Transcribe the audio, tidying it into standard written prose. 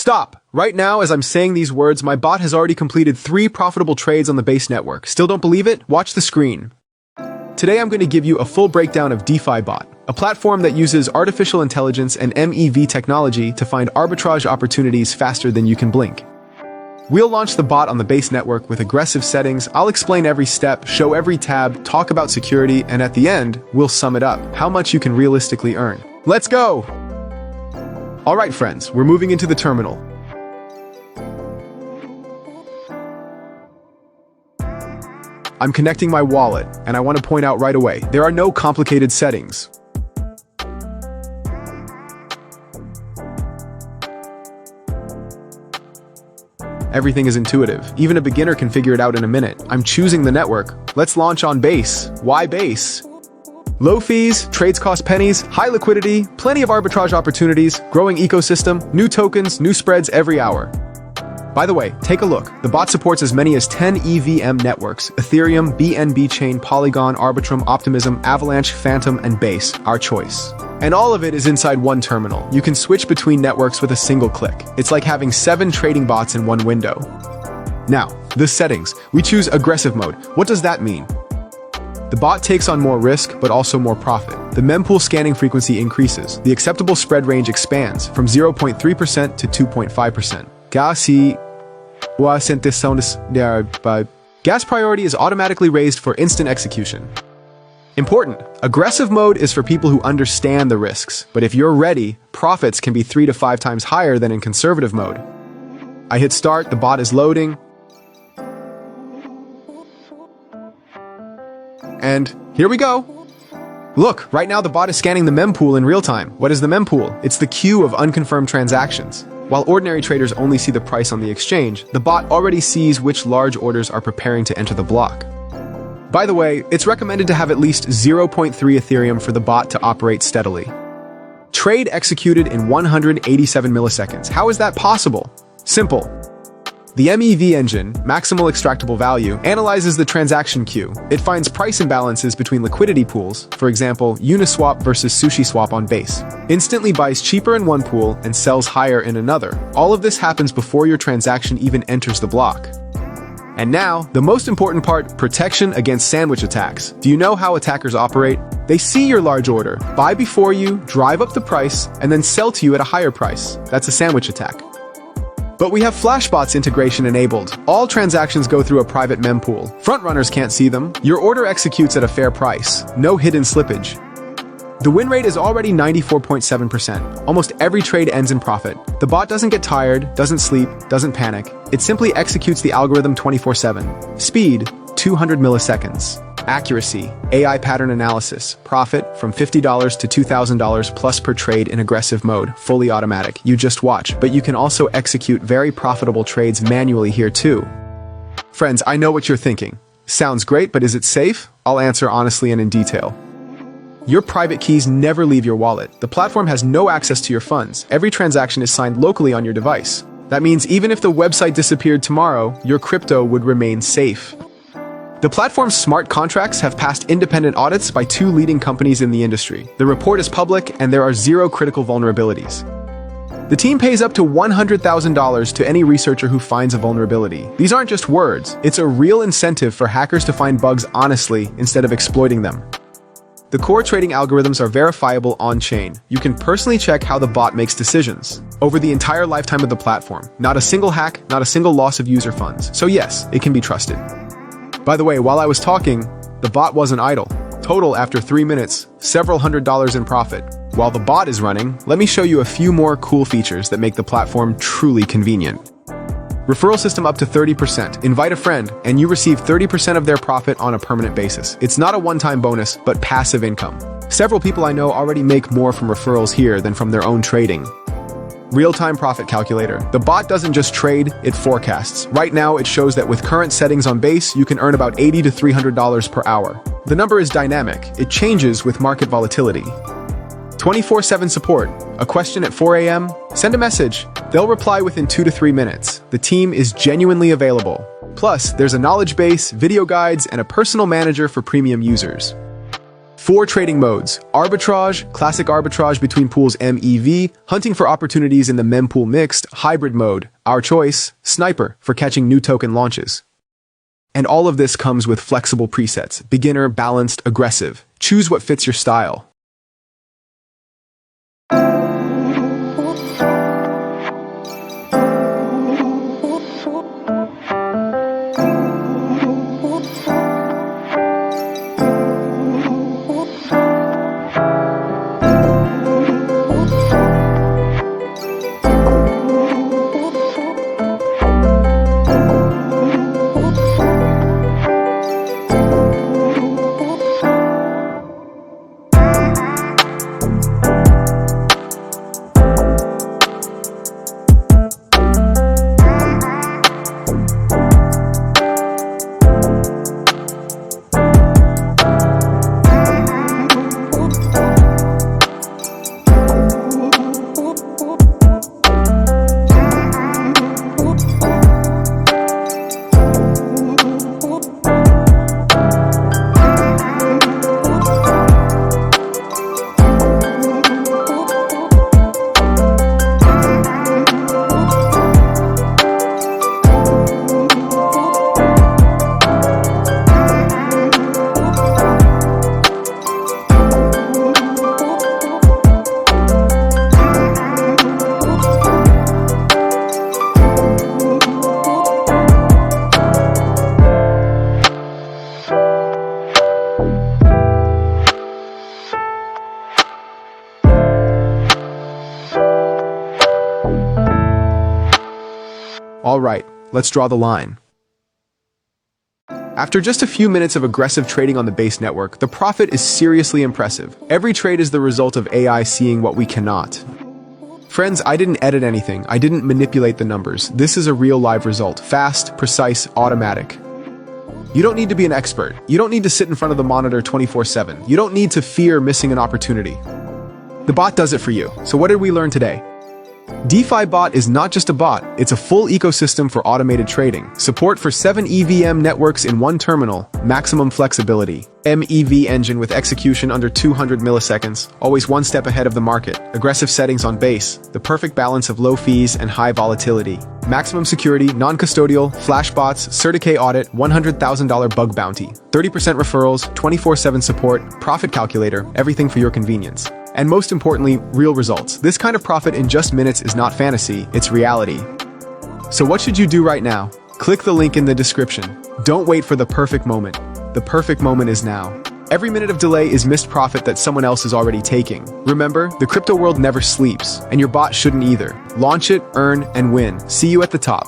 Stop! Right now, as I'm saying these words, my bot has already completed 3 profitable trades on the base network. Still don't believe it? Watch the screen. Today I'm going to give you a full breakdown of DeFi Bot, a platform that uses artificial intelligence and MEV technology to find arbitrage opportunities faster than you can blink. We'll launch the bot on the base network with aggressive settings. I'll explain every step, show every tab, talk about security, and at the end, we'll sum it up, how much you can realistically earn. Let's go! Alright friends, we're moving into the terminal. I'm connecting my wallet, and I want to point out right away, there are no complicated settings. Everything is intuitive. Even a beginner can figure it out in a minute. I'm choosing the network. Let's launch on Base. Why Base? Low fees, trades cost pennies, high liquidity, plenty of arbitrage opportunities, growing ecosystem, new tokens, new spreads every hour. By the way, take a look. The bot supports as many as 10 EVM networks: Ethereum, BNB Chain, Polygon, Arbitrum, Optimism, Avalanche, Phantom, and Base, our choice. And all of it is inside one terminal. You can switch between networks with a single click. It's like having 7 trading bots in one window. Now, the settings. We choose aggressive mode. What does that mean? The bot takes on more risk, but also more profit. The mempool scanning frequency increases. The acceptable spread range expands from 0.3% to 2.5%. Gas priority is automatically raised for instant execution. Important. Aggressive mode is for people who understand the risks, but if you're ready, profits can be 3 to 5 times higher than in conservative mode. I hit start, the bot is loading. And here we go. Look, right now the bot is scanning the mempool in real time. What is the mempool? It's the queue of unconfirmed transactions. While ordinary traders only see the price on the exchange, the bot already sees which large orders are preparing to enter the block. By the way, it's recommended to have at least 0.3 Ethereum for the bot to operate steadily. Trade executed in 187 milliseconds. How is that possible? Simple. The MEV engine, maximal extractable value, analyzes the transaction queue. It finds price imbalances between liquidity pools, for example, Uniswap versus SushiSwap on Base, instantly buys cheaper in one pool and sells higher in another. All of this happens before your transaction even enters the block. And now, the most important part, protection against sandwich attacks. Do you know how attackers operate? They see your large order, buy before you, drive up the price, and then sell to you at a higher price. That's a sandwich attack. But we have Flashbots integration enabled. All transactions go through a private mempool. Frontrunners can't see them. Your order executes at a fair price. No hidden slippage. The win rate is already 94.7%. Almost every trade ends in profit. The bot doesn't get tired, doesn't sleep, doesn't panic. It simply executes the algorithm 24/7. Speed, 200 milliseconds. Accuracy, AI pattern analysis. Profit from $50 to $2,000 plus per trade in aggressive mode, fully automatic. You just watch, but you can also execute very profitable trades manually here too. Friends, I know what you're thinking. Sounds great, but is it safe? I'll answer honestly and in detail. Your private keys never leave your wallet. The platform has no access to your funds. Every transaction is signed locally on your device. That means even if the website disappeared tomorrow, your crypto would remain safe. The platform's smart contracts have passed independent audits by 2 leading companies in the industry. The report is public, and there are 0 critical vulnerabilities. The team pays up to $100,000 to any researcher who finds a vulnerability. These aren't just words. It's a real incentive for hackers to find bugs honestly instead of exploiting them. The core trading algorithms are verifiable on-chain. You can personally check how the bot makes decisions over the entire lifetime of the platform. Not a single hack, not a single loss of user funds. So yes, it can be trusted. By the way, while I was talking, the bot wasn't idle. Total, after 3 minutes, several $100s in profit. While the bot is running, let me show you a few more cool features that make the platform truly convenient. Referral system up to 30%. Invite a friend, and you receive 30% of their profit on a permanent basis. It's not a one-time bonus, but passive income. Several people I know already make more from referrals here than from their own trading. Real-time profit calculator. The bot doesn't just trade, it forecasts. Right now, it shows that with current settings on Base, you can earn about $80 to $300 per hour. The number is dynamic. It changes with market volatility. 24/7 support. A question at 4 a.m.? Send a message. They'll reply within 2 to 3 minutes. The team is genuinely available. Plus, there's a knowledge base, video guides, and a personal manager for premium users. 4 trading modes: arbitrage, classic arbitrage between pools MEV, hunting for opportunities in the mempool mixed, hybrid mode, our choice, sniper for catching new token launches. And all of this comes with flexible presets: beginner, balanced, aggressive. Choose what fits your style. Alright, let's draw the line. After just a few minutes of aggressive trading on the base network, the profit is seriously impressive. Every trade is the result of AI seeing what we cannot. Friends, I didn't edit anything. I didn't manipulate the numbers. This is a real live result. Fast, precise, automatic. You don't need to be an expert. You don't need to sit in front of the monitor 24/7. You don't need to fear missing an opportunity. The bot does it for you. So what did we learn today? DeFi Bot is not just a bot, it's a full ecosystem for automated trading. Support for 7 EVM networks in one terminal, maximum flexibility. MEV engine with execution under 200 milliseconds, always one step ahead of the market. Aggressive settings on base, the perfect balance of low fees and high volatility. Maximum security, non-custodial, flash bots, Certi audit, $100,000 bug bounty. 30% referrals, 24/7 support, profit calculator, everything for your convenience. And most importantly, real results. This kind of profit in just minutes is not fantasy, it's reality. So what should you do right now? Click the link in the description. Don't wait for the perfect moment. The perfect moment is now. Every minute of delay is missed profit that someone else is already taking. Remember, the crypto world never sleeps, and your bot shouldn't either. Launch it, earn, and win. See you at the top.